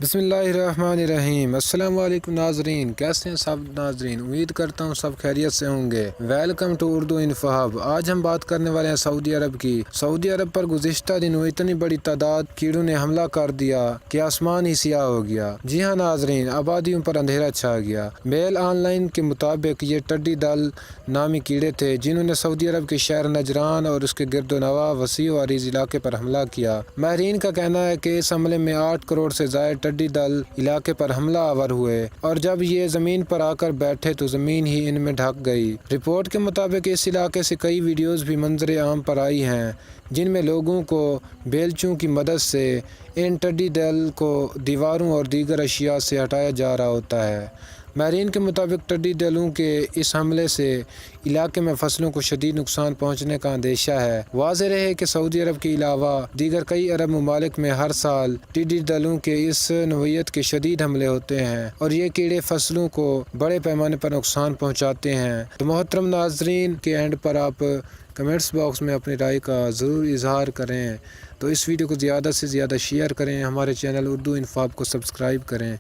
بسم اللہ الرحمن الرحیم۔ السلام علیکم ناظرین، کیسے ہیں سب ناظرین؟ امید کرتا ہوں سب خیریت سے ہوں گے۔ ویلکم ٹو اردو انفہب۔ آج ہم بات کرنے والے ہیں سعودی عرب کی۔ سعودی عرب پر گزشتہ دنوں اتنی بڑی تعداد کیڑوں نے حملہ کر دیا کہ آسمان ہی سیاہ ہو گیا۔ جی ہاں ناظرین، آبادیوں پر اندھیرا چھا گیا۔ میل آن لائن کے مطابق یہ ٹڈی دل نامی کیڑے تھے جنہوں نے سعودی عرب کے شہر نجران اور اس کے گرد و نواح وسیع و عریض علاقے پر حملہ کیا۔ ماہرین کا کہنا ہے کہ اس حملے میں 8 کروڑ سے زائد ٹڈی دل علاقے پر حملہ آور ہوئے اور جب یہ زمین پر آ کر بیٹھے تو زمین ہی ان میں ڈھک گئی۔ رپورٹ کے مطابق اس علاقے سے کئی ویڈیوز بھی منظر عام پر آئی ہیں جن میں لوگوں کو بیلچوں کی مدد سے ان ٹڈی دل کو دیواروں اور دیگر اشیاء سے ہٹایا جا رہا ہوتا ہے۔ ماہرین کے مطابق ٹڈی دلوں کے اس حملے سے علاقے میں فصلوں کو شدید نقصان پہنچنے کا اندیشہ ہے۔ واضح رہے کہ سعودی عرب کے علاوہ دیگر کئی عرب ممالک میں ہر سال ٹڈی دلوں کے اس نوعیت کے شدید حملے ہوتے ہیں اور یہ کیڑے فصلوں کو بڑے پیمانے پر نقصان پہنچاتے ہیں۔ تو محترم ناظرین کے اینڈ پر آپ کمنٹس باکس میں اپنی رائے کا ضرور اظہار کریں۔ تو اس ویڈیو کو زیادہ سے زیادہ شیئر کریں، ہمارے چینل اردو انفہب کو سبسکرائب کریں۔